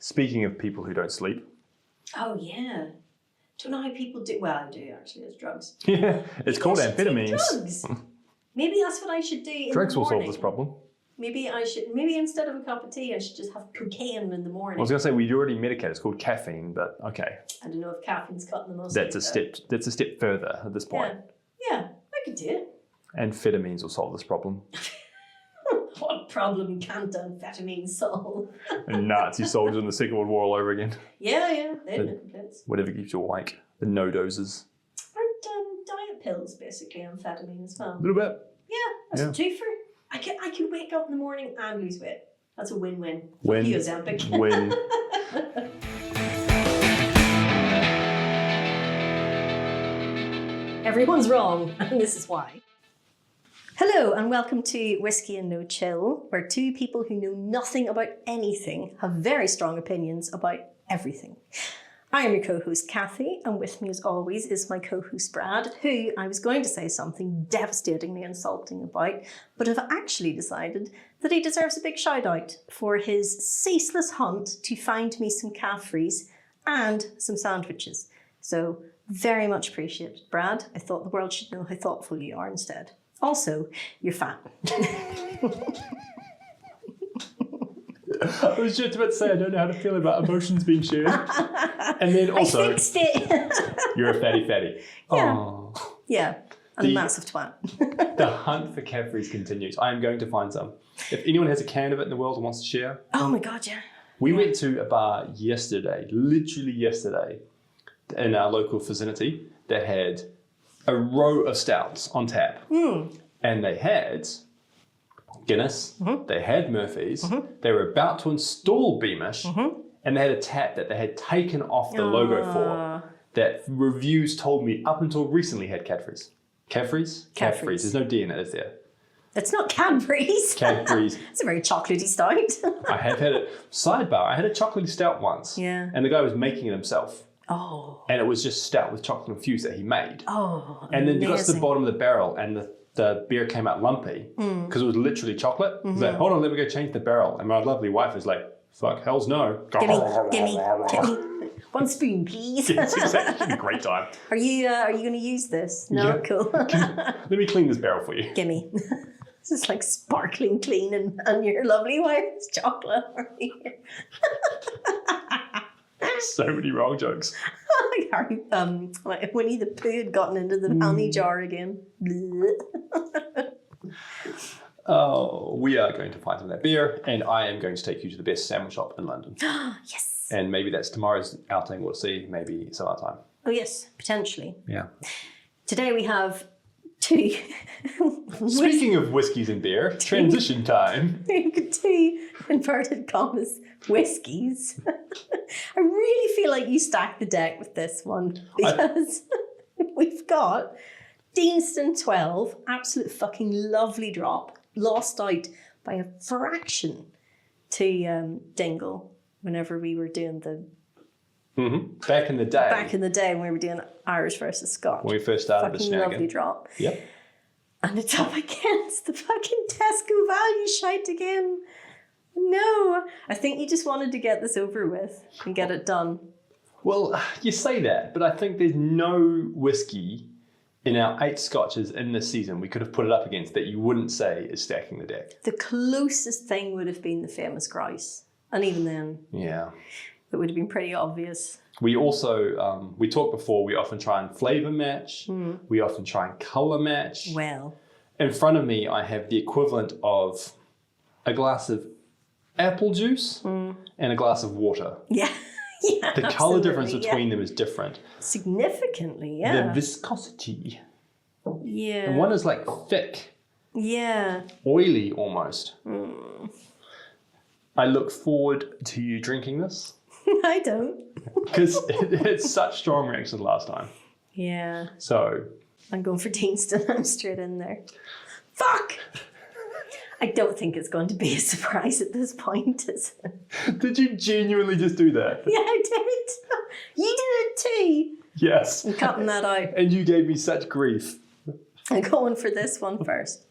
Speaking of people who don't sleep. Oh, yeah. Don't know how people do. Well, I do actually. It's drugs. Yeah, it's called amphetamines. Drugs. Maybe that's what I should do in Drugs the morning. will solve this problem. Maybe I should. Maybe instead of a cup of tea, I should just have cocaine in the morning. I was going to say we already medicated. It's called caffeine, but okay. I don't know if caffeine's cutting the most. That's a step. That's a step further at this point. Yeah, I could do it. Amphetamines will solve this problem. What problem can't amphetamines solve? And Nazi soldiers in the Second World War all over again. Yeah, they had no complaints. Whatever keeps you awake. The no doses. Aren't diet pills basically amphetamine as well? A little bit. Yeah, that's a twofer. I could wake up in the morning and lose weight. That's a win-win. Win. You Ozempic. Win. Everyone's wrong, and this is why. Hello, and welcome to Whiskey and No Chill, where two people who know nothing about anything have very strong opinions about everything. I am your co-host Cathy, and with me as always is my co-host Brad, who I was going to say something devastatingly insulting about, but have actually decided that he deserves a big shout out for his ceaseless hunt to find me some Caffreys and some sandwiches. So very much appreciated, Brad. I thought the world should know how thoughtful you are instead. Also, you're fat. I was just about to say I don't know how to feel about emotions being shared. And then also, I fixed it. You're a fatty. Yeah. Oh. Yeah, and a massive twat. The hunt for Caffreys continues. I am going to find some. If anyone has a can of it in the world and wants to share. Oh my God, yeah. We went to a bar yesterday, literally yesterday, in our local vicinity that had a row of stouts on tap. And they had Guinness, they had Murphy's, they were about to install Beamish, and they had a tap that they had taken off the logo for that reviews told me up until recently had Cadbury's. Cadbury's? There's no D in it, is there? It's not Cadbury's. Cadbury's. It's a very chocolatey stout. I have had it. Sidebar, I had a chocolatey stout once. Yeah. And the guy was making it himself. Oh. And it was just stout with chocolate infused that he made. Oh, and then you got to the bottom of the barrel and the beer came out lumpy because it was literally chocolate. He's like, hold on, let me go change the barrel. And my lovely wife was like, fuck, hell's no. Gimme. 1 spoon, please. Yes, exactly. Great time. Are you going to use this? No, Yeah. cool. Let me clean this barrel for you. Gimme. This is like sparkling clean and your lovely wife's chocolate. So many wrong jokes. Like Winnie the Pooh had gotten into the honey jar again. Oh, we are going to find some of that beer, and I am going to take you to the best sandwich shop in London. Yes. And maybe that's tomorrow's outing. We'll see. Maybe some other time. Oh yes, potentially. Yeah. Today we have two. Speaking of whiskies and beer, transition time. Two inverted commas whiskies. I really feel like you stacked the deck with this one because we've got Deanston 12, absolute fucking lovely drop, lost out by a fraction to Dingle whenever we were doing the. Back in the day. Back in the day when we were doing Irish versus Scotch. When we first started the fucking snagging. lovely drop. Yep. And it's up against the fucking Tesco value shite again. No, I think you just wanted to get this over with and get it done. Well, you say that, but I think there's no whiskey in our 8 scotches in this season we could have put it up against that you wouldn't say is stacking the deck. The closest thing would have been the famous grouse. And even then, Yeah. it would have been pretty obvious. We also, we talked before, we often try and flavour match. We often try and colour match. Well. In front of me, I have the equivalent of a glass of apple juice and a glass of water. Yeah. Yeah. The colour difference between them is different. Significantly, yeah. The viscosity. Yeah. And one is like thick, Yeah. oily almost. I look forward to you drinking this I don't. because it had such strong reactions last time. Yeah. So I'm going for Deanston. I'm straight in there. Fuck! I don't think it's going to be a surprise at this point, is it? did you genuinely just do that? Yeah, I did. You did it too. Yes. I'm cutting that out. And you gave me such grief. I'm going for this one first.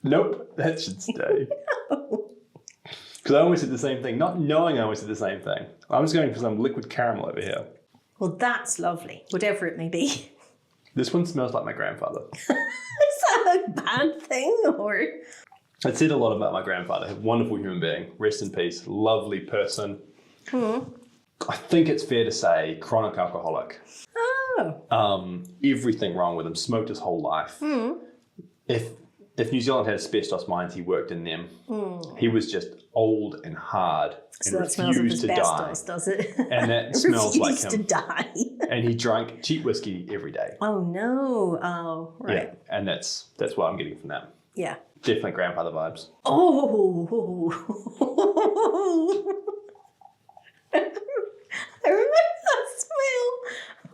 Nope, that should stay. Because I always did the same thing, not knowing I always did the same thing. I'm just going for some liquid caramel over here. Well, that's lovely, whatever it may be. This one smells like my grandfather. Is that a bad thing, or? It said a lot about my grandfather. A wonderful human being. Rest in peace. Lovely person. I think it's fair to say chronic alcoholic. Oh. Everything wrong with him. Smoked his whole life. If New Zealand had asbestos mines, he worked in them. He was just old and hard and So that smells of refused to die. asbestos, does it? And that smells like him. Refused to die. And he drank cheap whiskey every day. Oh no! Oh, right. Yeah, and that's what I'm getting from that. Yeah. Definitely grandfather vibes. Oh! I remember that smell,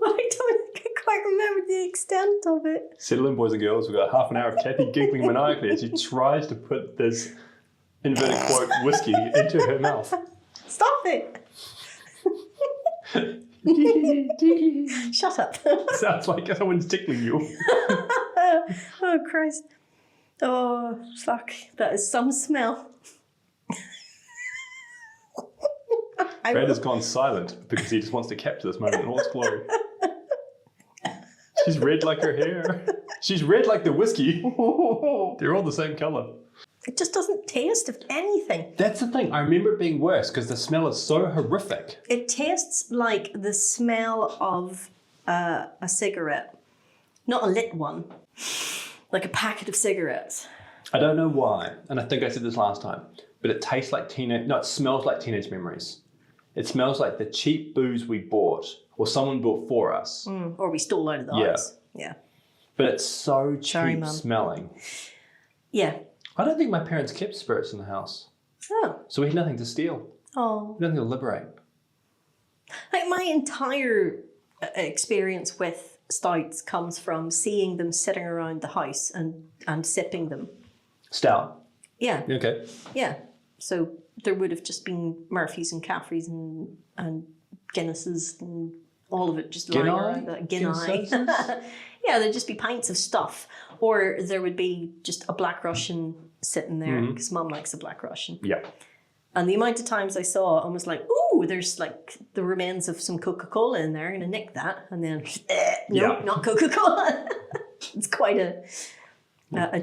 but I don't think I quite remember the extent of it. Settle in, boys and girls. We've got half an hour of Cathy giggling maniacally as she tries to put this inverted quote whiskey into her mouth. Stop it! Shut up. Sounds like someone's tickling you. Oh, Christ. Oh, fuck. That is some smell. Brad has gone silent because he just wants to capture this moment in all its glory. She's red like her hair. She's red like the whiskey. They're all the same colour. It just doesn't taste of anything. That's the thing. I remember it being worse because the smell is so horrific. It tastes like the smell of a cigarette. Not a lit one. Like a packet of cigarettes. I don't know why, and I think I said this last time, but it tastes like it smells like teenage memories. It smells like the cheap booze we bought or someone bought for us. Or we stole out of the house. Yeah. But it's so cheap Sorry, Mum. smelling. Yeah. I don't think my parents kept spirits in the house. Oh. So we had nothing to steal. Oh. Nothing to liberate. Like my entire experience with stouts comes from seeing them sitting around the house and sipping them. Stout. Yeah. Okay. Yeah. So there would have just been Murphys and Caffreys and Guinnesses and all of it just lying around. Guinness. Yeah, there'd just be pints of stuff. Or there would be just a Black Russian sitting there because Mum likes a Black Russian. Yeah. And the amount of times I saw, I was like, ooh, there's like the remains of some Coca-Cola in there. I'm going to nick that. And then, no, not Coca-Cola. It's quite a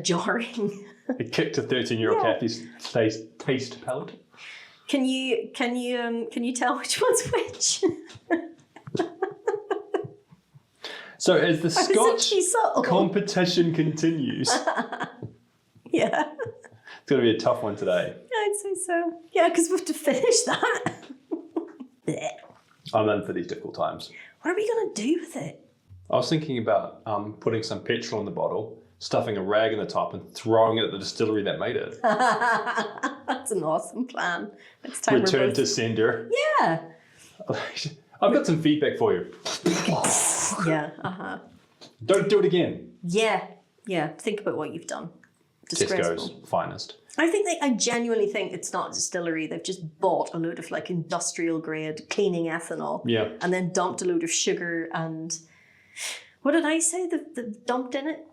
jarring. It kicked a 13-year-old Cathy's taste palate. Can you tell which one's which? So as the Scotch subtle. competition continues, Yeah. it's going to be a tough one today. I'd say so. Yeah, because we have to finish that. I'm in for these difficult times. What are we going to do with it? I was thinking about putting some petrol in the bottle, stuffing a rag in the top and throwing it at the distillery that made it. That's an awesome plan. It's time Return to sender. Yeah. I've got some feedback for you. Yeah. Don't do it again. Yeah. Yeah. Think about what you've done. Disgraceful. Tesco's finest. I genuinely think it's not a distillery. They've just bought a load of like industrial grade cleaning ethanol. Yeah. And then dumped a load of sugar and what did I say? The dumped in it?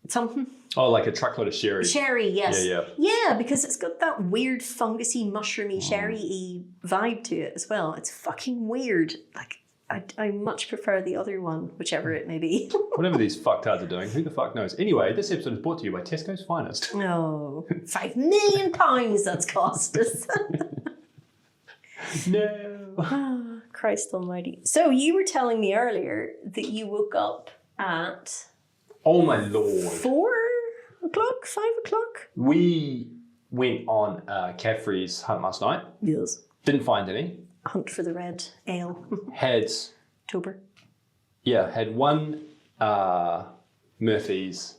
Something? Oh, like a truckload of sherry. Sherry, yes. Yeah. Yeah, because it's got that weird fungusy, mushroomy, sherry-y vibe to it as well. It's fucking weird. Like, I much prefer the other one, whichever it may be. Whatever these fucktards are doing, who the fuck knows? Anyway, this episode is brought to you by Tesco's finest. No, £5 million that's cost us. No. Oh, Christ almighty. So you were telling me earlier that you woke up at... Oh my lord. 4 o'clock? 5 o'clock? We went on Caffrey's hunt last night. Yes. Didn't find any. Hunt for the red ale. Had one Murphy's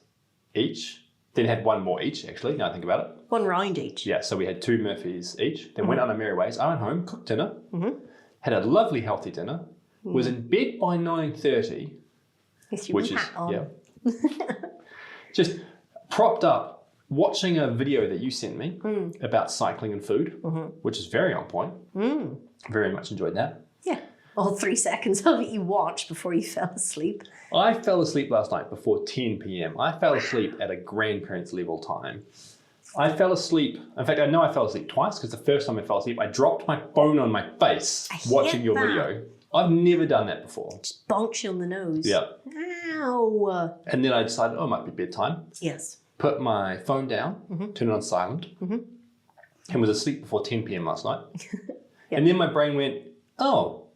each. Then had one more each, actually, now I think about it. 1 round each. Yeah, so we had 2 Murphys each. Then went on our merry ways. I went home, cooked dinner. Had a lovely, healthy dinner. Was in bed by 9:30. Which is, just propped up, watching a video that you sent me about cycling and food, which is very on point. Very much enjoyed that. Yeah. All 3 seconds of it you watched before you fell asleep. I fell asleep last night before 10 p.m. I fell asleep at a grandparents level time. I fell asleep. In fact, I know I fell asleep twice because the first time I fell asleep, I dropped my phone on my face watching your video. I've never done that before. Just bonks you on the nose. Yeah. Ow. And then I decided, it might be bedtime. Yes. Put my phone down, turn it on silent, and was asleep before 10 p.m. last night. And then my brain went, oh,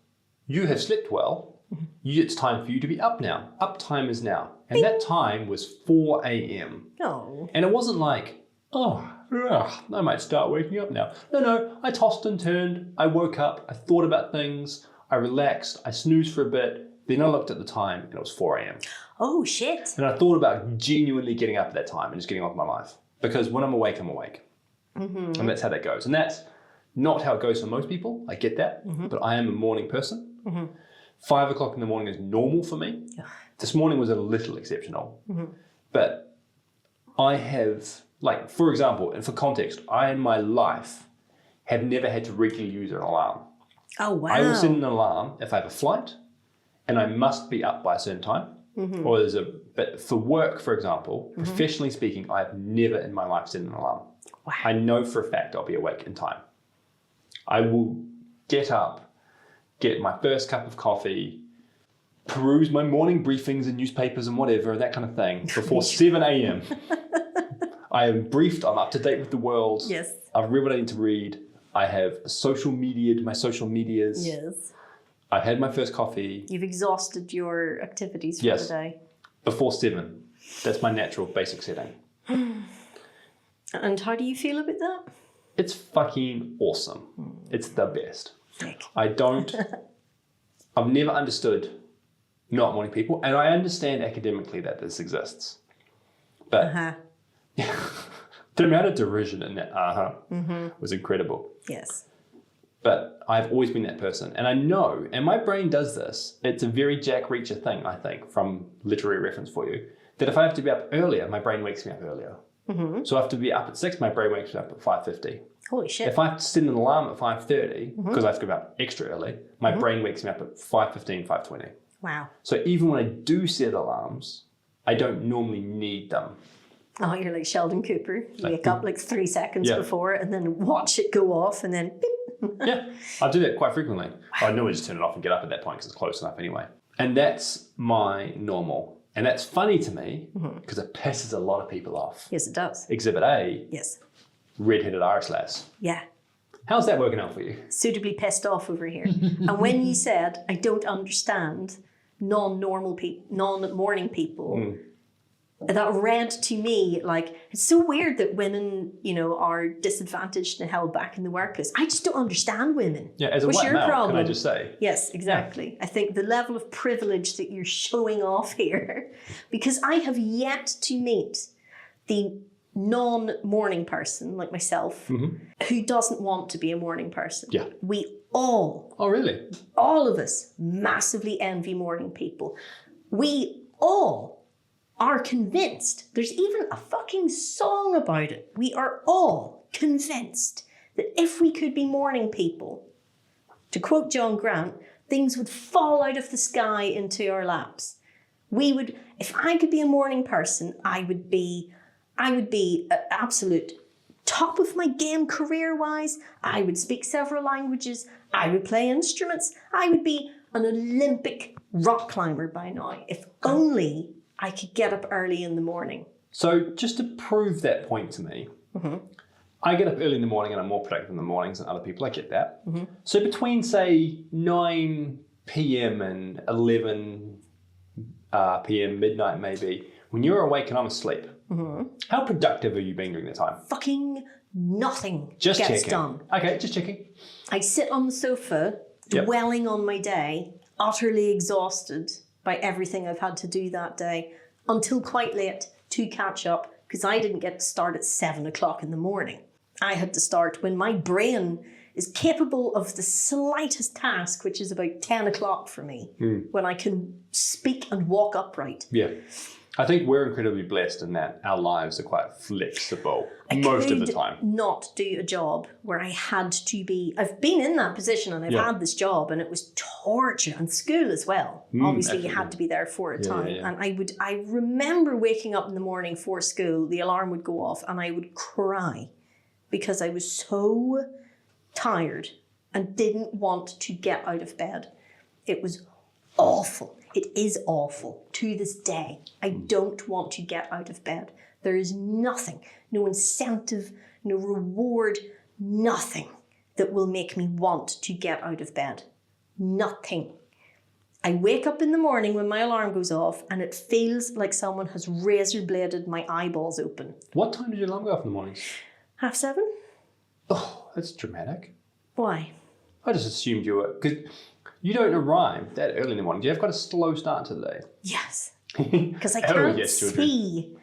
you have slept well. It's time for you to be up now. Up time is now. And that time was 4 a.m. Oh. And it wasn't like, oh, I might start waking up now. No, I tossed and turned. I woke up. I thought about things. I relaxed. I snoozed for a bit. Then I looked at the time and it was 4 a.m. Oh, shit. And I thought about genuinely getting up at that time and just getting on with my life. Because when I'm awake, I'm awake. And that's how that goes. And that's not how it goes for most people. I get that. But I am a morning person. 5 o'clock in the morning is normal for me. This morning was a little exceptional. But I have, like, for example, and for context, I in my life have never had to regularly use an alarm. Oh, wow. I will set an alarm if I have a flight and I must be up by a certain time. Or there's but for work, for example, professionally speaking, I've never in my life set an alarm. Wow. I know for a fact I'll be awake in time. I will get up, get my first cup of coffee, peruse my morning briefings and newspapers and whatever, that kind of thing, before 7 a.m. I am briefed, I'm up to date with the world. Yes. I've read what I need to read. I have my social medias. Yes. I've had my first coffee. You've exhausted your activities for the day. Before 7. That's my natural basic setting. And how do you feel about that? It's fucking awesome. It's the best. Sick. I've never understood not morning people, and I understand academically that this exists. But the amount of derision in that was incredible. Yes. But I've always been that person. And I know, and my brain does this, it's a very Jack Reacher thing, I think, from literary reference for you, that if I have to be up earlier, my brain wakes me up earlier. So I have to be up at 6, my brain wakes me up at 5:50. Holy shit. If I have to set an alarm at 5:30, because I have to go up extra early, my brain wakes me up at 5:15, 5:20. Wow. So even when I do set alarms, I don't normally need them. Oh, you're like Sheldon Cooper. You wake up like 3 seconds before and then watch it go off and then beep. Yeah, I do that quite frequently. I normally just turn it off and get up at that point because it's close enough anyway. And that's my normal. And that's funny to me because it pisses a lot of people off. Yes, it does. Exhibit A, Yes. red-headed Irish lass. Yeah. How's that working out for you? Suitably pissed off over here. And when you said, I don't understand non-morning people, that read to me like, it's so weird that women, are disadvantaged and held back in the workplace. I just don't understand women. Yeah, as a What's white your male, problem? can I just say? Yes, exactly. I think the level of privilege that you're showing off here, because I have yet to meet the non-morning person like myself who doesn't want to be a morning person. Yeah. We all, Oh, really? all of us, massively envy morning people. We all are convinced, there's even a fucking song about it. We are all convinced that if we could be morning people, to quote John Grant, things would fall out of the sky into our laps. We would, if I could be a morning person, I would be an absolute top of my game career-wise. I would speak several languages. I would play instruments. I would be an Olympic rock climber by now. If only I could get up early in the morning. So just to prove that point to me, I get up early in the morning and I'm more productive in the mornings than other people. I get that. So between, say, 9 p.m. and 11 p.m., midnight maybe, when you're awake and I'm asleep, how productive are you being during that time? Fucking nothing Just gets checking. done. Okay, just checking. I sit on the sofa, dwelling on my day, utterly exhausted by everything I've had to do that day, until quite late to catch up, because I didn't get to start at 7 o'clock in the morning. I had to start when my brain is capable of the slightest task, which is about 10 o'clock for me, when I can speak and walk upright. Yeah. I think we're incredibly blessed in that our lives are quite flexible most of the time. Not do a job where I had to be. I've been in that position and I've had this job, and it was torture, and school as well. Obviously, absolutely. you had to be there for a time. Yeah. And I remember waking up in the morning for school, the alarm would go off, and I would cry because I was so tired and didn't want to get out of bed. It was awful. It is awful to this day. I don't want to get out of bed. There is nothing, no incentive, no reward, nothing that will make me want to get out of bed. Nothing. I wake up in the morning when my alarm goes off and it feels like someone has razor bladed my eyeballs open. What time did your alarm go off in the mornings? 7:30? Oh, that's dramatic. Why? I just assumed you were... Because you don't arrive that early in the morning. Do you have quite a slow start to the day? Yes. Because I can't see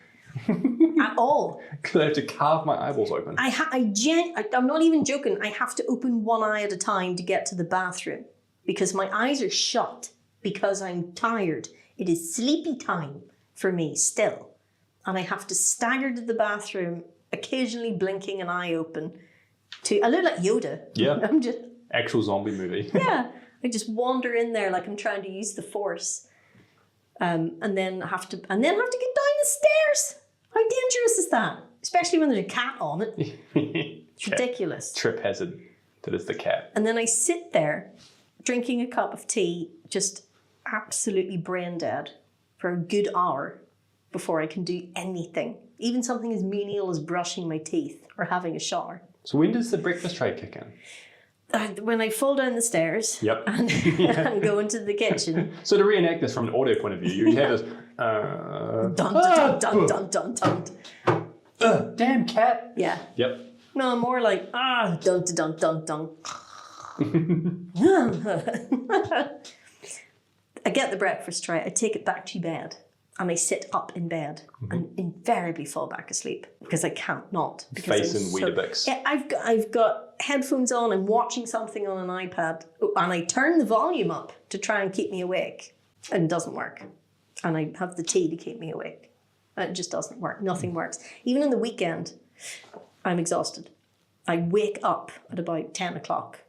at all. Because I have to carve my eyeballs open. I'm not even joking. I have to open one eye at a time to get to the bathroom because my eyes are shut because I'm tired. It is sleepy time for me still. And I have to stagger to the bathroom, occasionally blinking an eye open. I look like Yoda. Yeah. I'm just... Actual zombie movie. Yeah. I just wander in there like I'm trying to use the force. And then have to get down the stairs. How dangerous is that? Especially when there's a cat on it. It's ridiculous. Trip hazard. That is the cat. And then I sit there drinking a cup of tea, just absolutely brain dead for a good hour before I can do anything. Even something as menial as brushing my teeth or having a shower. So when does the breakfast tray kick in? When I fall down the stairs and, and go into the kitchen. So to reenact this from an audio point of view, you have this... dun, dun, dun, dun, dun, dun. Damn cat. Yeah. Yep. No, more like, dun, dun, dun, dun, dun. I get the breakfast tray, I take it back to bed, and I sit up in bed and invariably fall back asleep because I can't not. Face in Weetabix. Yeah, I've got headphones on, I'm watching something on an iPad, and I turn the volume up to try and keep me awake, and it doesn't work. And I have the tea to keep me awake. It just doesn't work. Nothing works. Even on the weekend, I'm exhausted. I wake up at about 10 o'clock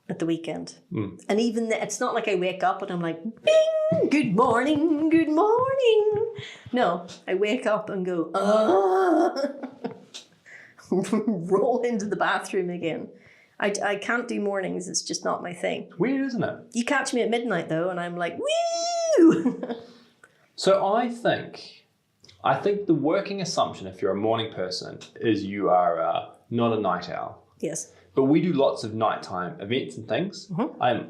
at the weekend. And even it's not like I wake up and I'm like, bing, good morning, good morning. No, I wake up and go, roll into the bathroom again. I can't do mornings. It's just not my thing. Weird, isn't it? You catch me at midnight though, and I'm like, woo! So I think the working assumption, if you're a morning person, is you are not a night owl. Yes. But we do lots of nighttime events and things. I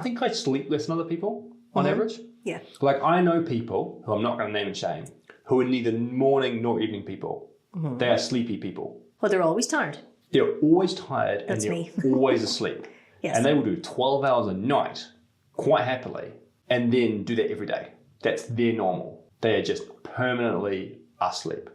think I sleep less than other people on average. Yeah. Like I know people, who I'm not going to name and shame, who are neither morning nor evening people. They are sleepy people. Well, they're always tired. They're always tired and That's they're me. always asleep. Yes. And they will do 12 hours a night quite happily and then do that every day. That's their normal. They are just permanently asleep.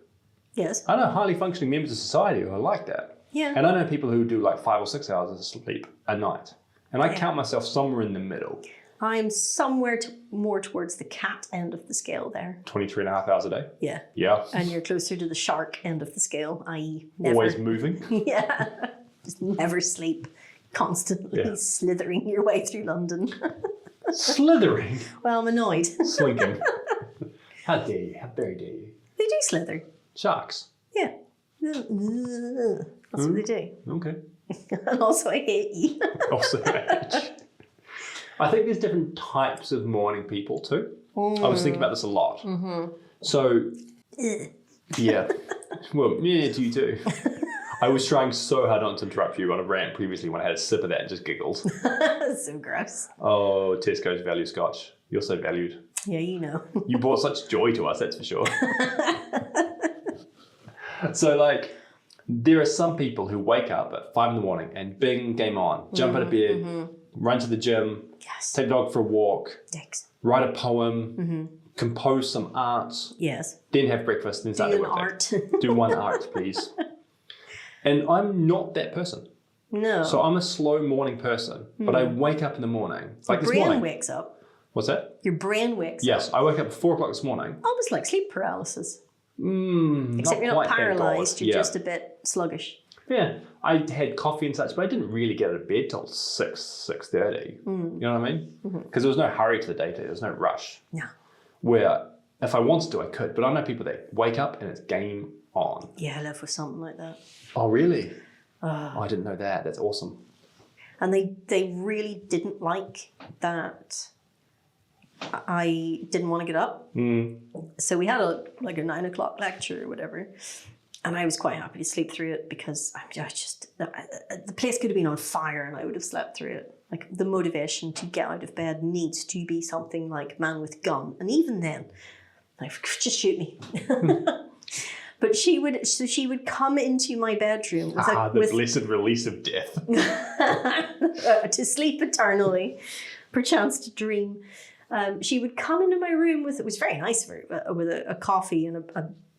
Yes. I know highly functioning members of society who are like that. Yeah. And I know people who do like 5 or 6 hours of sleep a night. And I count myself somewhere in the middle. I'm somewhere more towards the cat end of the scale there. 23 and a half hours a day. Yeah. Yeah. And you're closer to the shark end of the scale, i.e. never. Always moving. Yeah. Just never sleep. Constantly slithering your way through London. Slithering? Well, I'm annoyed. Slinking. How dare you? How very dare you? They do slither. Sharks. Yeah. That's what they do. Okay. And also I hate you. Also age. I think there's different types of morning people too. I was thinking about this a lot. So, yeah. Well, yeah, you too. I was trying so hard not to interrupt you on a rant previously when I had a sip of that and just giggled. So gross. Oh, Tesco's value scotch. You're so valued. Yeah, you know. You brought such joy to us, that's for sure. So, like, there are some people who wake up at 5 in the morning and bing, game on. Jump out of bed, run to the gym, take the dog for a walk, write a poem, compose some art, then have breakfast, then start do the an workday. art. Do one art, please. And I'm not that person. No. So I'm a slow morning person, but I wake up in the morning. Like Your this brain morning. wakes up. What's that? Your brain wakes up. Yes, I woke up at 4 o'clock this morning. Almost like sleep paralysis. Except you're not paralysed, you're just a bit sluggish. Yeah, I had coffee and such, but I didn't really get out of bed till 6:30. You know what I mean? Because there was no hurry to the day, there was no rush. Yeah. Where if I wanted to, I could. But I know people that wake up and it's game on. Yeah, I live with something like that. Oh, really? I didn't know that. That's awesome. And they really didn't like that I didn't want to get up. So we had a 9 o'clock lecture or whatever. And I was quite happy to sleep through it because the place could have been on fire and I would have slept through it. Like the motivation to get out of bed needs to be something like man with gun. And even then, like, just shoot me. But she would come into my bedroom with the blessed release of death. To sleep eternally, perchance to dream. She would come into my room it was very nice of her, with a coffee and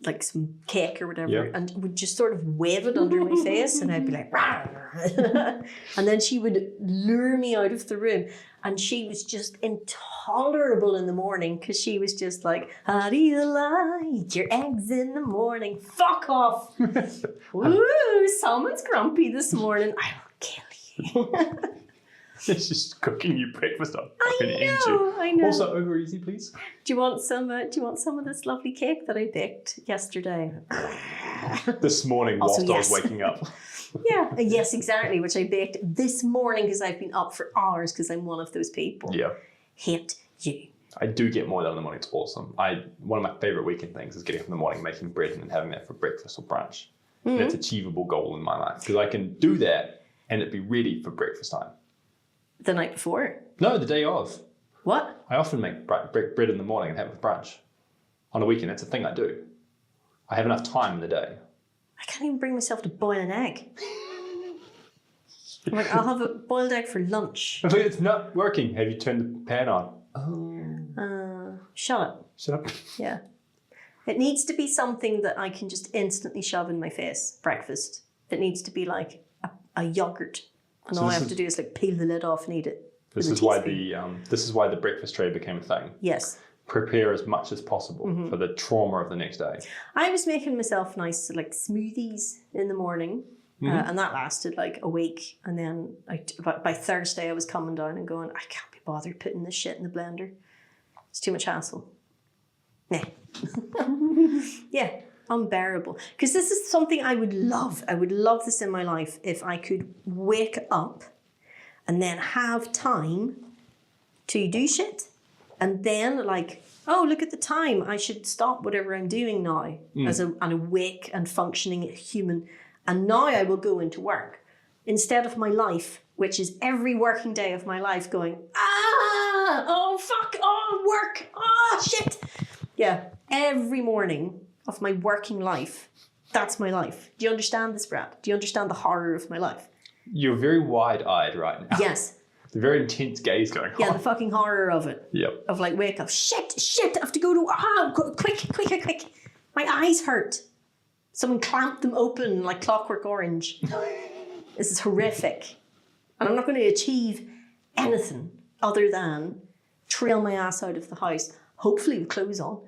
like some cake or whatever, and would just sort of wave it under my face, and I'd be like, rawr. And then she would lure me out of the room, and she was just intolerable in the morning because she was just like, how do you like your eggs in the morning? Fuck off. Woo, someone's grumpy this morning. I will kill you. It's just cooking you breakfast up. I know. Also, over easy, please. Do you want some of this lovely cake that I baked yesterday? This morning, whilst I was waking up. Yeah, yes, exactly. Which I baked this morning because I've been up for hours because I'm one of those people. Yeah. Hate you. I do get more done in the morning. It's awesome. One of my favorite weekend things is getting up in the morning, making bread, and then having that for breakfast or brunch. That's an achievable goal in my life because I can do that and it be ready for breakfast time. The night before? No, the day of. What? I often make bread in the morning and have it for brunch. On a weekend, that's a thing I do. I have enough time in the day. I can't even bring myself to boil an egg. I'm like, I'll have a boiled egg for lunch. It's not working. Have you turned the pan on? Shut up. Shut up. Yeah. It needs to be something that I can just instantly shove in my face. Breakfast. It needs to be like a yogurt. And all I have to do is like peel the lid off and eat it. This is why the breakfast tray became a thing. Yes. Prepare as much as possible for the trauma of the next day. I was making myself nice like smoothies in the morning, and that lasted like a week. And then by Thursday, I was coming down and going, I can't be bothered putting this shit in the blender. It's too much hassle. Nah. Yeah. Unbearable. Because this is something I would love. I would love this in my life if I could wake up and then have time to do shit. And then like, oh, look at the time. I should stop whatever I'm doing now as an awake and functioning human. And now I will go into work. Instead of my life, which is every working day of my life going, oh, fuck, oh, work, oh, shit. Yeah, every morning of my working life, that's my life. Do you understand this, Brad? Do you understand the horror of my life? You're very wide-eyed right now. Yes. The very intense gaze going on. Yeah, the fucking horror of it. Yep. Of like, wake up, shit, I have to go to, quick. My eyes hurt. Someone clamped them open like Clockwork Orange. This is horrific. And I'm not going to achieve anything other than trail my ass out of the house, hopefully with clothes on,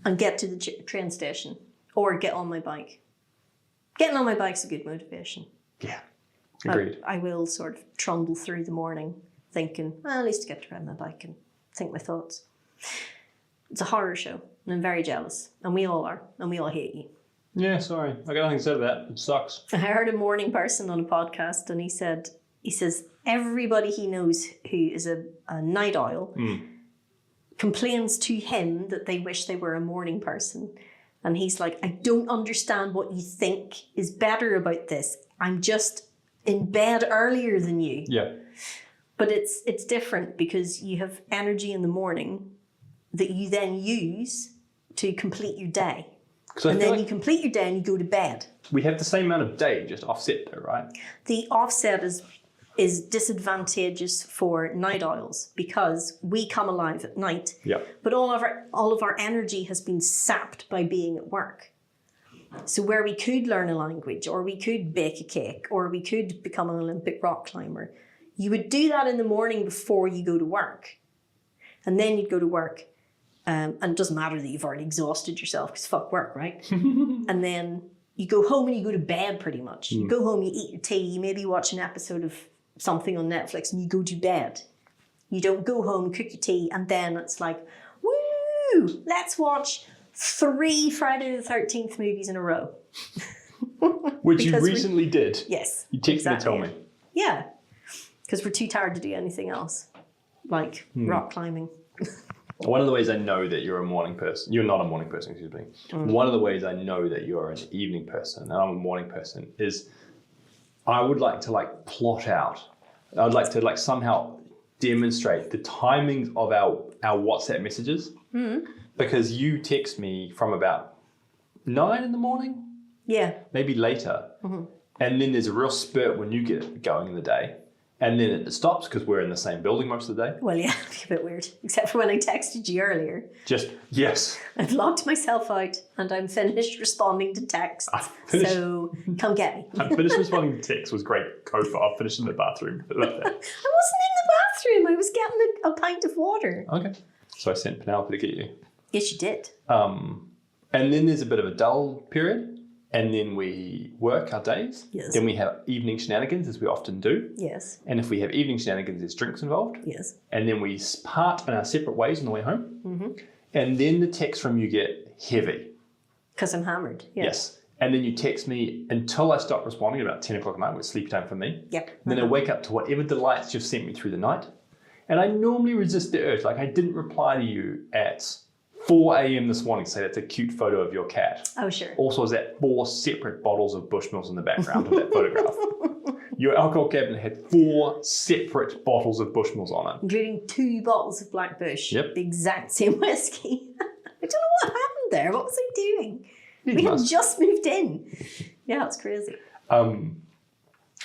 and get to the train station or get on my bike. Getting on my bike's a good motivation. Yeah, agreed. I will sort of trundle through the morning thinking, well, at least I get to ride my bike and think my thoughts. It's a horror show and I'm very jealous. And we all are. And we all hate you. Yeah, sorry. I got nothing to say to that. It sucks. I heard a morning person on a podcast and he says everybody he knows who is a night owl complains to him that they wish they were a morning person. And he's like, I don't understand what you think is better about this. I'm just in bed earlier than you. Yeah. But it's different because you have energy in the morning that you then use to complete your day. And then you complete your day and you go to bed. We have the same amount of day, just offset though, right? The offset is disadvantageous for night owls because we come alive at night. Yeah. But all of our energy has been sapped by being at work. So where we could learn a language or we could bake a cake or we could become an Olympic rock climber, you would do that in the morning before you go to work. And then you'd go to work. And it doesn't matter that you've already exhausted yourself because fuck work, right? And then you go home and you go to bed pretty much. You go home, you eat your tea, you maybe watch an episode of something on Netflix and you go to bed. You don't go home, cook your tea, and then it's like, woo, let's watch 3 Friday the 13th movies in a row. Which you recently did. Yes. You texted me to tell me. Yeah. Because we're too tired to do anything else. Like rock climbing. One of the ways I know that you're a morning person, you're not a morning person, excuse me. One of the ways I know that you're an evening person and I'm a morning person is I would like to like plot out, I'd like to like somehow demonstrate the timings of our WhatsApp messages because you text me from about 9 in the morning, maybe later, and then there's a real spurt when you get going in the day. And then it stops because we're in the same building most of the day. Well, yeah, it'd be a bit weird. Except for when I texted you earlier. Yes. I've locked myself out and I'm finished responding to texts. So come get me. I'm finished responding to texts was great code for I'll finish in the bathroom. I love that. I wasn't in the bathroom. I was getting a pint of water. Okay. So I sent Penelope to get you. Yes, you did. And then there's a bit of a dull period. And then we work our days. Yes. Then we have evening shenanigans, as we often do. Yes. And if we have evening shenanigans, there's drinks involved. Yes. And then we part in our separate ways on the way home. And then the text from you get heavy. Because I'm hammered. Yeah. Yes. And then you text me until I stop responding at about 10 o'clock at night, which is sleep time for me. Yep. And then I wake up to whatever delights you've sent me through the night. And I normally resist the urge. Like I didn't reply to you at 4 a.m. this morning to say that's a cute photo of your cat. Oh, sure. Also, is that 4 separate bottles of Bushmills in the background of that photograph. Your alcohol cabinet had 4 separate bottles of Bushmills on it. Including 2 bottles of Black Bush. Yep. The exact same whiskey. I don't know what happened there. What was I doing? We had just moved in. Yeah, it's crazy.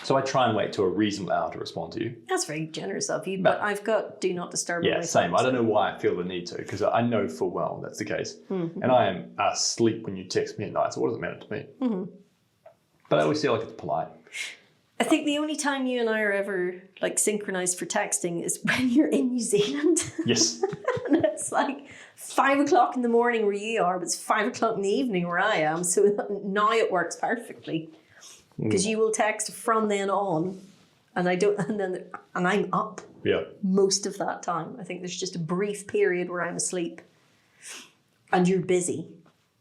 So I try and wait till a reasonable hour to respond to you. That's very generous of you, but I've got do not disturb. Yeah, same. I don't know why I feel the need to, because I know full well that's the case. And I am asleep when you text me at night, so what does it matter to me? But I always feel like it's polite. I think the only time you and I are ever like synchronized for texting is when you're in New Zealand. Yes. And it's like 5 o'clock in the morning where you are, but it's 5 o'clock in the evening where I am. So now it works perfectly. Because you will text from then on, and I'm up most of that time. I think there's just a brief period where I'm asleep, and you're busy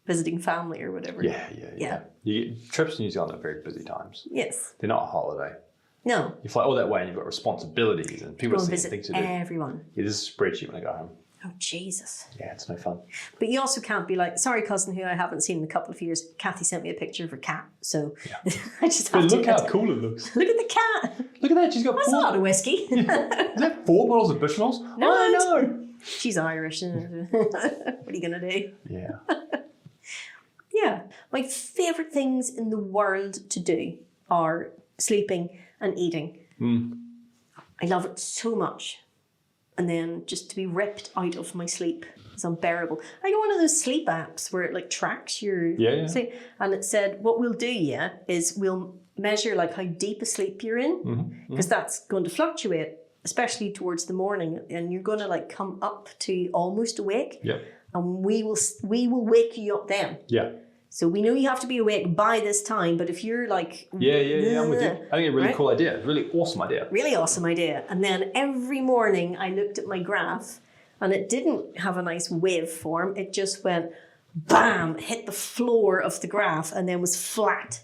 visiting family or whatever. Yeah. Trips to New Zealand are very busy times. Yes. They're not a holiday. No. You fly all that way and you've got responsibilities and people are seeing things to do. Everyone. Yeah, this is a spreadsheet when I go home. Oh, Jesus. Yeah, it's no fun. But you also can't be like, sorry, cousin, who I haven't seen in a couple of years. Kathy sent me a picture of her cat. So I just have to. Look how cool it looks. Look at the cat. Look at that. She's got That's 4. a lot of whiskey. Is that 4 bottles of Bushmills? No, I know. She's Irish. What are you going to do? Yeah. Yeah. My favourite things in the world to do are sleeping and eating. I love it so much. And then just to be ripped out of my sleep is unbearable. I got one of those sleep apps where it like tracks your sleep. And it said, what we'll do, is we'll measure like how deep a sleep you're in. Because that's going to fluctuate, especially towards the morning. And you're going to like come up to almost awake. Yeah. And we will wake you up then. Yeah. So we know you have to be awake by this time, but if you're like... Yeah, I'm with you. I think it's a really cool idea. It's a really awesome idea. Really awesome idea. And then every morning I looked at my graph and it didn't have a nice waveform. It just went, bam, hit the floor of the graph and then was flat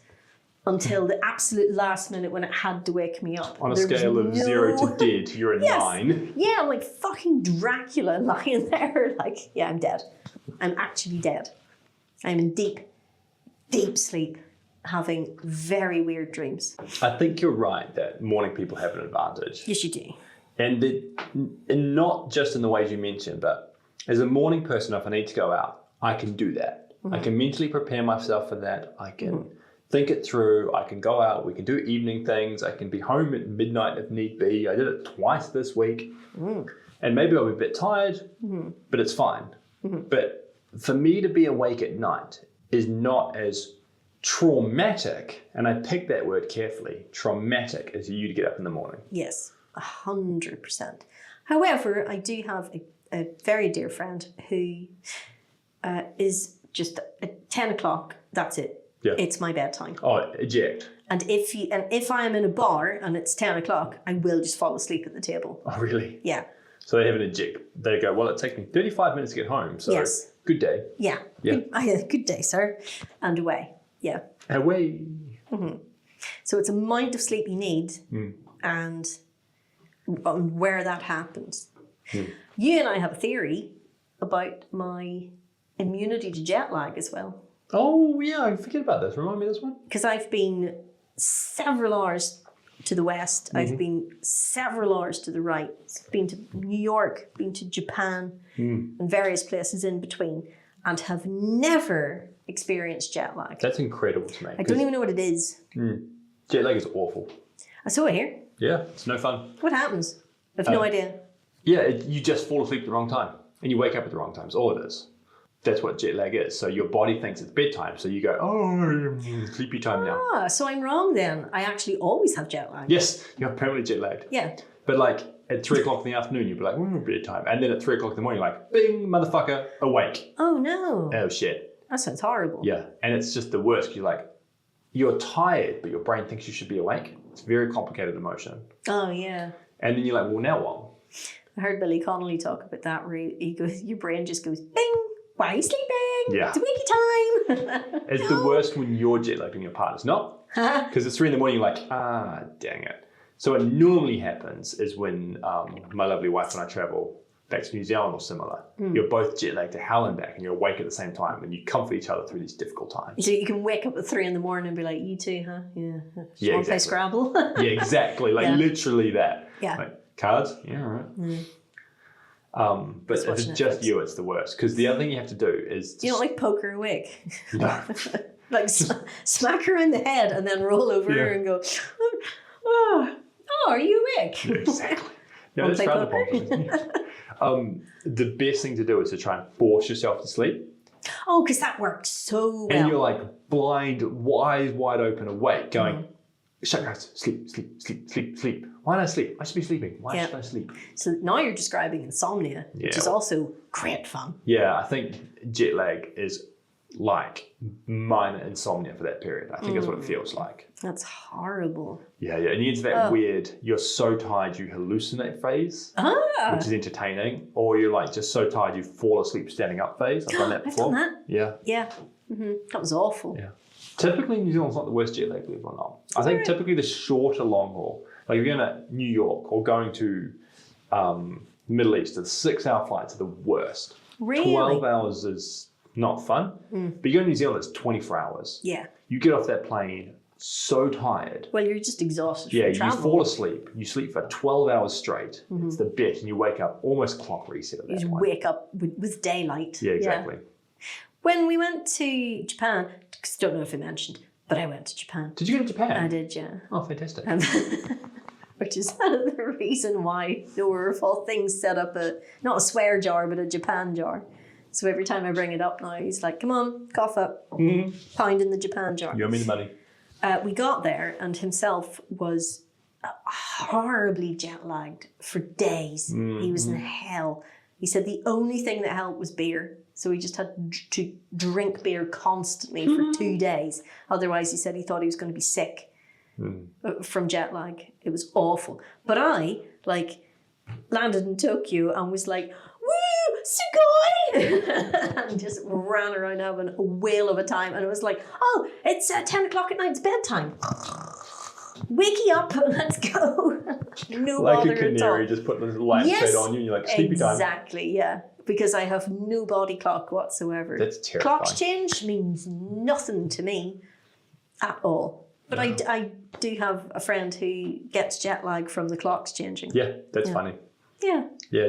until the absolute last minute when it had to wake me up. On a scale of 0 to dead, you're a 9. Yeah, I'm like fucking Dracula lying there. Like, yeah, I'm dead. I'm actually dead. I'm in deep sleep, having very weird dreams. I think you're right that morning people have an advantage. Yes, you do. And not just in the ways you mentioned, but as a morning person, if I need to go out, I can do that. I can mentally prepare myself for that. I can think it through. I can go out. We can do evening things. I can be home at midnight if need be. I did it twice this week. And maybe I'll be a bit tired, but it's fine. But for me to be awake at night is not as traumatic, and I pick that word carefully, traumatic as you to get up in the morning. Yes, 100%. However, I do have a very dear friend who is just at 10 o'clock, that's it. Yeah. It's my bedtime. Oh, eject. And if I am in a bar and it's 10 o'clock, I will just fall asleep at the table. Oh, really? Yeah. So they have an eject. They go, well, it takes me 35 minutes to get home. So Yes. good day. Yeah. Yeah. Good day, sir. And away. Yeah. Away. So it's amount of sleep you need and where that happens. You and I have a theory about my immunity to jet lag as well. Oh, yeah, I forget about this. Remind me of this one. Because I've been several hours to the west. I've been several hours to the right. Been to New York, been to Japan, and various places in between, and have never experienced jet lag. That's incredible to me. I don't even know what it is. Jet lag is awful. I saw it here. Yeah, it's no fun. What happens? I've no idea. Yeah, you just fall asleep at the wrong time and you wake up at the wrong time. That's all it is. That's what jet lag is. So your body thinks it's bedtime. So you go, oh, sleepy time now. Ah, so I'm wrong then. I actually always have jet lag. Yes, you're permanently jet lagged. Yeah. But like at 3 o'clock in the afternoon, you'd be like, bedtime. And then at 3 o'clock in the morning, you're like, bing, motherfucker, awake. Oh no. Oh shit. That sounds horrible. Yeah. And it's just the worst. 'Cause you're tired, but your brain thinks you should be awake. It's a very complicated emotion. Oh yeah. And then you're like, well, now what? I heard Billy Connolly talk about that where he goes, your brain just goes, bing, why are you sleeping? Yeah. It's wakey time. It's the worst when you're jet lagged and your partner's not. Because it's 3 in the morning, you're like, dang it. So what normally happens is when my lovely wife and I travel back to New Zealand or similar, you're both jet lagged to hell and back and you're awake at the same time and you comfort each other through these difficult times. So you can wake up at 3 in the morning and be like, you too, huh? Yeah. Yeah, Want to play exactly. Scrabble? Yeah, exactly. Like Yeah. literally that. Yeah. Like, cards? Yeah, all right. But Just if watching it's just Netflix. you, it's the worst. Because the other thing you have to do is... You don't like poker awake? No. Like smack her in the head and then roll over her and go, oh, are you awake? Yeah, exactly. No, Wanna that's play rather poker? popular. The best thing to do is to try and force yourself to sleep. Oh, because that works so well. And you're like blind, eyes wide open, awake, going, shut your eyes, sleep, sleep, sleep, sleep, sleep. Why don't I sleep? I should be sleeping. Why should I sleep? So now you're describing insomnia, which is also great fun. Yeah, I think jet lag is like minor insomnia for that period. I think that's what it feels like. That's horrible. Yeah, and you get to that weird, you're so tired you hallucinate phase, which is entertaining, or you're like just so tired you fall asleep standing up phase. I've done that before. I've done that. Yeah. Yeah. That was awful. Yeah. Typically, New Zealand's not the worst jet lag, believe it or not. I think typically the shorter long haul, like if you're going to New York or going to Middle East, the 6-hour flights are the worst. Really? 12 hours is not fun. But you go to New Zealand, it's 24 hours. Yeah. You get off that plane so tired. Well, you're just exhausted Yeah, from you travel. fall asleep. You sleep for 12 hours straight. It's the bit, and you wake up almost clock reset at that You just point. wake up with daylight. Yeah, exactly. When we went to Japan, because I don't know if I mentioned, but I went to Japan. Did you go to Japan? I did, yeah. Oh, fantastic. Which is the reason why there were all things set up not a swear jar, but a Japan jar. So every time I bring it up now, he's like, come on, cough up, pound in the Japan jar. You owe me the money. We got there and himself was horribly jet lagged for days. He was in hell. He said the only thing that helped was beer. So he just had to drink beer constantly for 2 days. Otherwise, he said he thought he was going to be sick from jet lag. It was awful. But I, landed in Tokyo and was like, woo, sugoi! And just ran around having a whale of a time. And it was like, oh, it's 10 o'clock at night, it's bedtime. Wakey up, let's go. No Like bother a canary, at all. just put the lampshade on you and you're like, sleepy time. Exactly, yeah. Because I have no body clock whatsoever. That's terrifying. Clocks change means nothing to me at all. But I do have a friend who gets jet lag from the clocks changing. Yeah, that's funny. Yeah. Yeah,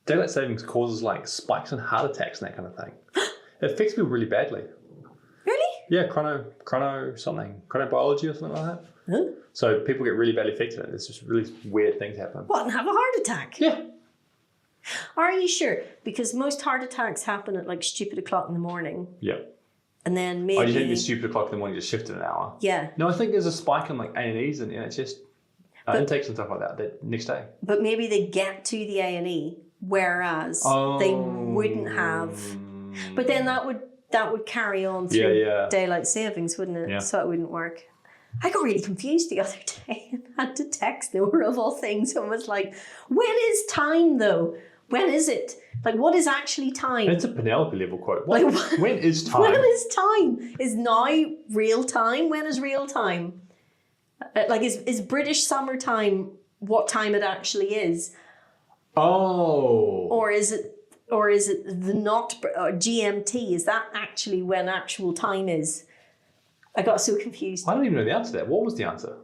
daylight savings causes spikes in heart attacks and that kind of thing. It affects people really badly. Really? Yeah, chronobiology or something like that. Huh? So people get really badly affected and there's just really weird things happen. What, and have a heart attack? Yeah. Are you sure? Because most heart attacks happen at stupid o'clock in the morning. Yeah. And then maybe... Oh, you think the stupid o'clock in the morning just shifted an hour? Yeah. No, I think there's a spike in A&Es and NHS intakes and stuff like that the next day. But maybe they get to the A&E whereas they wouldn't have. But then that would carry on through daylight savings, wouldn't it? Yeah. So it wouldn't work. I got really confused the other day and had to text Nora of all things and was like, when is time though? When is it? Like, what is actually time? It's a Penelope level quote. When is time? When is time? Is now real time? When is real time? Like, is British summertime what time it actually is? Oh. Or is it the not GMT? Is that actually when actual time is? I got so confused. I don't even know the answer to that. What was the answer?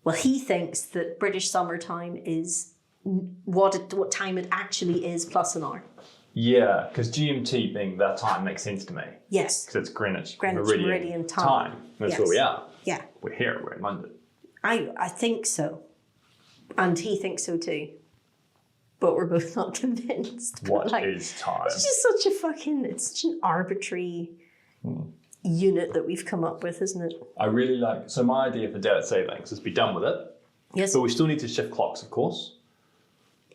Well, he thinks that British summertime is what time it actually is plus an hour. Yeah, because GMT being that time makes sense to me. Yes. Because it's Greenwich Meridian time. That's where we are. Yeah. We're here. We're in London. I think so. And he thinks so too. But we're both not convinced. What is time? It's just such such an arbitrary unit that we've come up with, isn't it? I really like, so my idea for daylight savings is be done with it. Yes. But we still need to shift clocks, of course.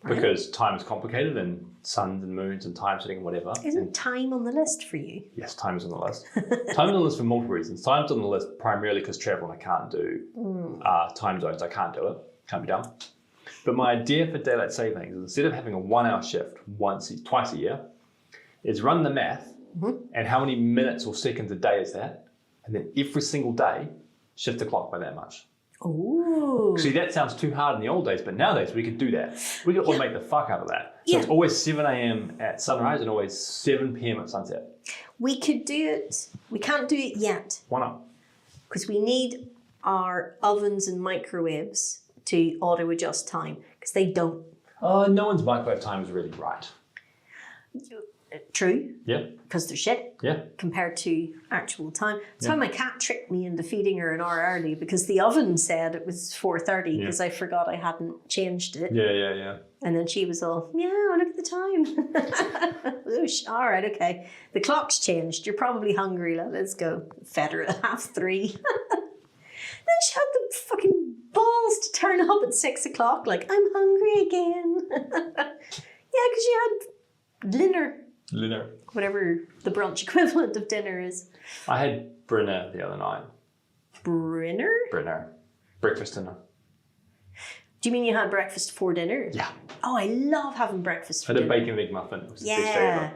Because time is complicated and suns and moons and time setting and whatever. Isn't time on the list for you? Yes, time is on the list. Time's on the list for multiple reasons. Time's on the list primarily because travel and I can't do time zones. I can't do it. Can't be done. But my idea for daylight savings is instead of having a 1 hour shift twice a year, is run the math and how many minutes or seconds a day is that, and then every single day shift the clock by that much. Ooh. See, that sounds too hard in the old days, but nowadays we could do that. We could automate the fuck out of that. So it's always 7 a.m. at sunrise and always 7 p.m. at sunset. We could do it. We can't do it yet. Why not? Because we need our ovens and microwaves to auto-adjust time. Because they don't. No one's microwave time is really right. True. Yeah. Because they're shit. Yeah. Compared to actual time. That's why my cat tricked me into feeding her an hour early because the oven said it was 4:30 because I forgot I hadn't changed it. Yeah. And then she was all, look at the time. Oosh, all right, okay. The clock's changed. You're probably hungry. Let's go. Fed her at 2:30. Then she had the fucking balls to turn up at 6 o'clock like, I'm hungry again. Yeah, because you had dinner. Whatever the brunch equivalent of dinner is. I had Brenner the other night. Brenner? Breakfast dinner. Do you mean you had breakfast for dinner? Yeah. Oh, I love having breakfast for I had dinner. a bacon and egg muffin. It was the best day ever.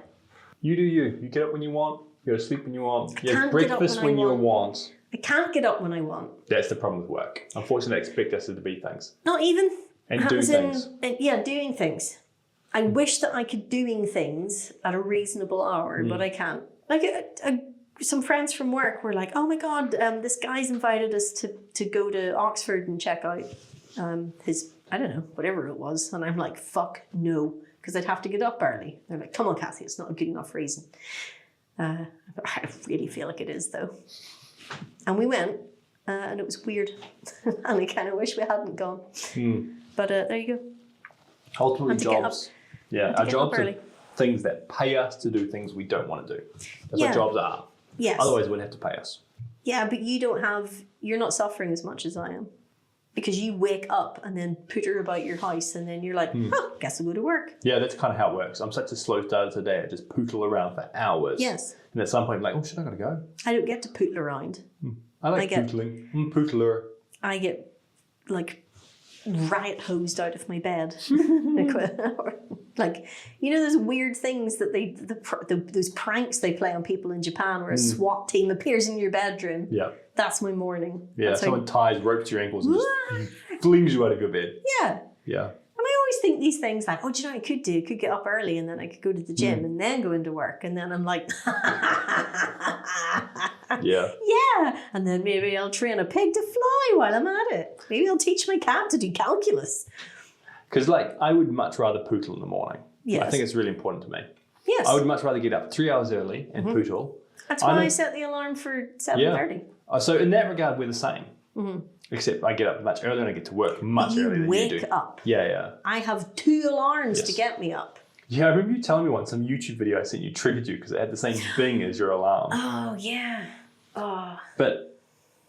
You do you. You get up when you want. You go to sleep when you want. You have breakfast when you want. I can't get up when I want. That's the problem with work. Unfortunately, they expect us to be things. Not even. And do things. Doing things. I wish that I could doing things at a reasonable hour, but I can't. Like some friends from work were like, "Oh my God, this guy's invited us to go to Oxford and check out his, I don't know, whatever it was," and I'm like, "Fuck no," because I'd have to get up early. They're like, "Come on, Cathy, it's not a good enough reason." I really feel like it is though. And we went, and it was weird, and I kind of wish we hadn't gone. But there you go. Ultimately, jobs. Yeah, our jobs are things that pay us to do things we don't want to do. That's what jobs are. Yes. Otherwise, we wouldn't have to pay us. Yeah, but you're not suffering as much as I am. Because you wake up and then pooter about your house and then you're like, guess I'll go to work. Yeah, that's kind of how it works. I'm such a slow starter today. I just pootle around for hours. Yes. And at some point, I'm like, oh shit, I gotta go. I don't get to pootle around. I like pootling. I'm a pootler. I get like riot hosed out of my bed. Like, you know those weird things that those pranks they play on people in Japan where a SWAT team appears in your bedroom. Yeah. That's my morning. Yeah, someone ties ropes to your ankles and just flings you out of your bed. Yeah. Yeah. And I always think these things like, oh, do you know what I could do? I could get up early and then I could go to the gym and then go into work. And then I'm like, yeah. Yeah. And then maybe I'll train a pig to fly while I'm at it. Maybe I'll teach my cat to do calculus. Because, like, I would much rather pootle in the morning. Yes. I think it's really important to me. Yes. I would much rather get up 3 hours early and pootle. That's why I set the alarm for 7:30. Yeah. So in that regard, we're the same. Except I get up much earlier and I get to work much earlier than you do. You wake up. Yeah. I have 2 alarms to get me up. Yeah, I remember you telling me once some YouTube video I sent you triggered you because it had the same bing as your alarm. Oh, yeah. Oh. But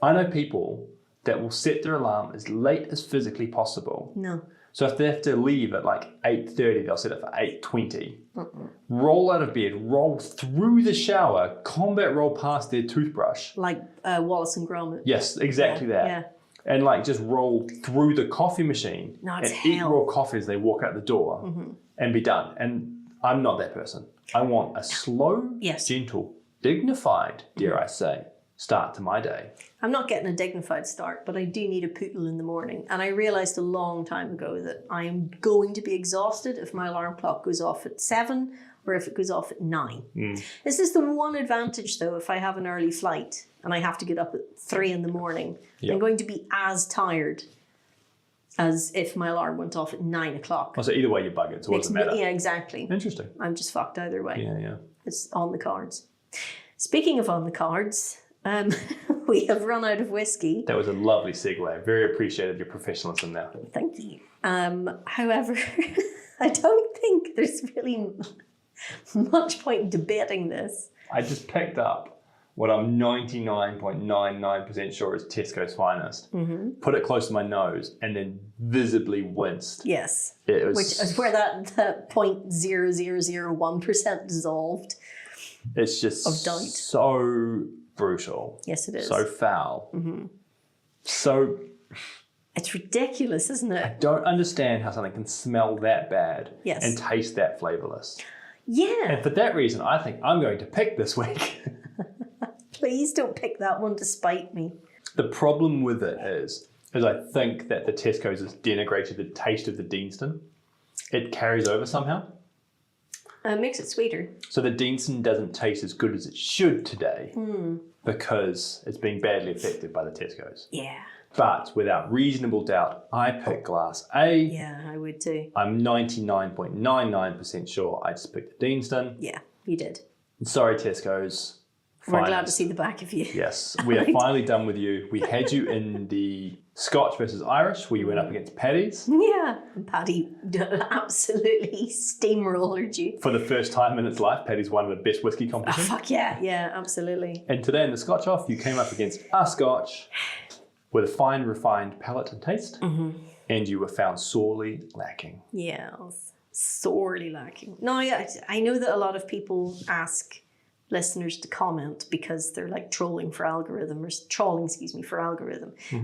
I know people that will set their alarm as late as physically possible. No. So if they have to leave at like 8:30, they'll set it for 8:20. Roll out of bed, roll through the shower, combat roll past their toothbrush. Like Wallace and Gromit. Yes, exactly that. Yeah. And like just roll through the coffee machine No, it's and eat hell. raw coffee as they walk out the door and be done. And I'm not that person. I want a slow, gentle, dignified, dare I say, start to my day. I'm not getting a dignified start, but I do need a poodle in the morning. And I realised a long time ago that I am going to be exhausted if my alarm clock goes off at 7 or if it goes off at 9. This is the one advantage, though, if I have an early flight and I have to get up at 3 in the morning. I'm going to be as tired as if my alarm went off at 9 o'clock. Oh, so either way you're buggered, so it doesn't matter. Yeah, exactly. Interesting. I'm just fucked either way. Yeah. It's on the cards. Speaking of on the cards, we have run out of whiskey. That was a lovely segue. Very appreciative of your professionalism now. Thank you. However, I don't think there's really much point in debating this. I just picked up what I'm 99.99% sure is Tesco's finest, put it close to my nose, and then visibly winced. Yes. It was, which is where that 0.0001% dissolved. It's just of doubt. So brutal. Yes, it is. So foul. So... It's ridiculous, isn't it? I don't understand how something can smell that bad and taste that flavourless. Yeah. And for that reason, I think I'm going to pick this week. Please don't pick that one to spite me. The problem with it is I think that the Tesco's has denigrated the taste of the Deanston. It carries over somehow. It makes it sweeter. So the Deanston doesn't taste as good as it should today because it's being badly affected by the Tesco's. Yeah. But without reasonable doubt, I pick glass A. Yeah, I would too. I'm 99.99% sure I just picked the Deanston. Yeah, you did. Sorry, Tesco's. We're glad to see the back of you. Yes, we are finally done with you. We had you in the Scotch versus Irish where you went up against Paddy's. Yeah, and Paddy absolutely steamrolled you. For the first time in its life, Paddy's won the best whiskey Oh, competition. fuck yeah, yeah, absolutely. And today in the Scotch off, you came up against a Scotch with a fine, refined palate and taste, and you were found sorely lacking. Yeah, sorely lacking. No, I know that a lot of people ask listeners to comment because they're like trawling for algorithm.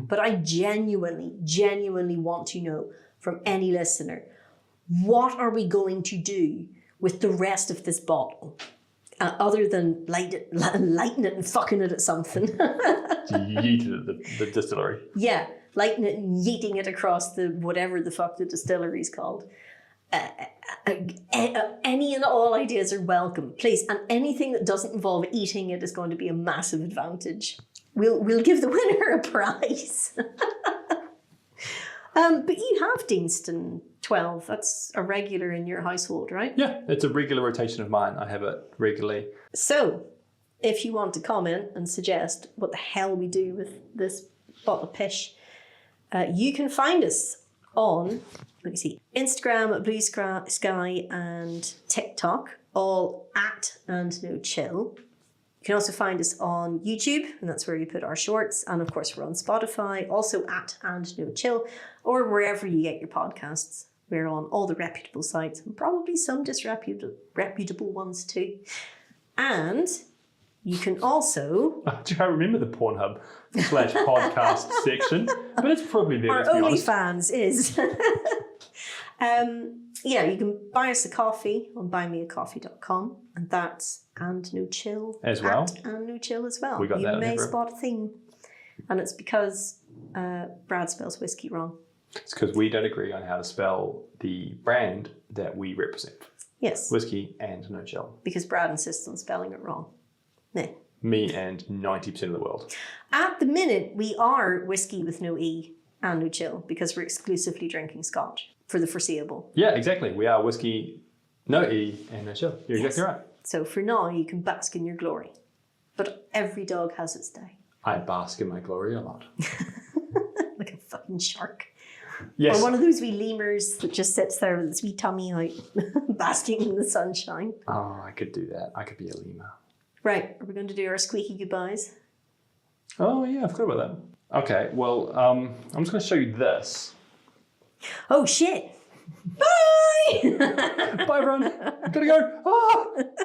But I genuinely want to know from any listener, what are we going to do with the rest of this bottle? Other than lighting it and fucking it at something. Yeet it at the distillery. Yeah, lighting it and yeeting it across the whatever the fuck the distillery's called. Any and all ideas are welcome, please. And anything that doesn't involve eating it is going to be a massive advantage. We'll give the winner a prize. But you have Deanston 12. That's a regular in your household, right? Yeah, it's a regular rotation of mine. I have it regularly. So, if you want to comment and suggest what the hell we do with this bottle of pish, you can find us on, let me see, Instagram, Blue Sky, and TikTok, all at and no chill. You can also find us on YouTube, and that's where we put our shorts. And of course, we're on Spotify, also at and no chill, or wherever you get your podcasts. We're on all the reputable sites, and probably some reputable ones too. And you can also... I remember the Pornhub /podcast section, but it's probably there, our OnlyFans is... yeah, you can buy us a coffee on buymeacoffee.com, and that's and no chill as well. And no chill as well. We got that. You may spot a theme, and it's because Brad spells whiskey wrong. It's because we don't agree on how to spell the brand that we represent. Yes. Whiskey and no chill. Because Brad insists on spelling it wrong. Nah. Me and 90% of the world. At the minute, we are whiskey with no E and no chill because we're exclusively drinking Scotch for the foreseeable. Yeah, exactly. We are whiskey, no E and no chill. You're exactly right. So for now, you can bask in your glory. But every dog has its day. I bask in my glory a lot. Like a fucking shark. Yes. Or one of those wee lemurs that just sits there with its wee tummy out, basking in the sunshine. Oh, I could do that. I could be a lemur. Right, are we going to do our squeaky goodbyes? Oh, yeah, I forgot about that. Okay, well, I'm just going to show you this. Oh shit. Bye! Bye, everyone. Gotta go. Ah!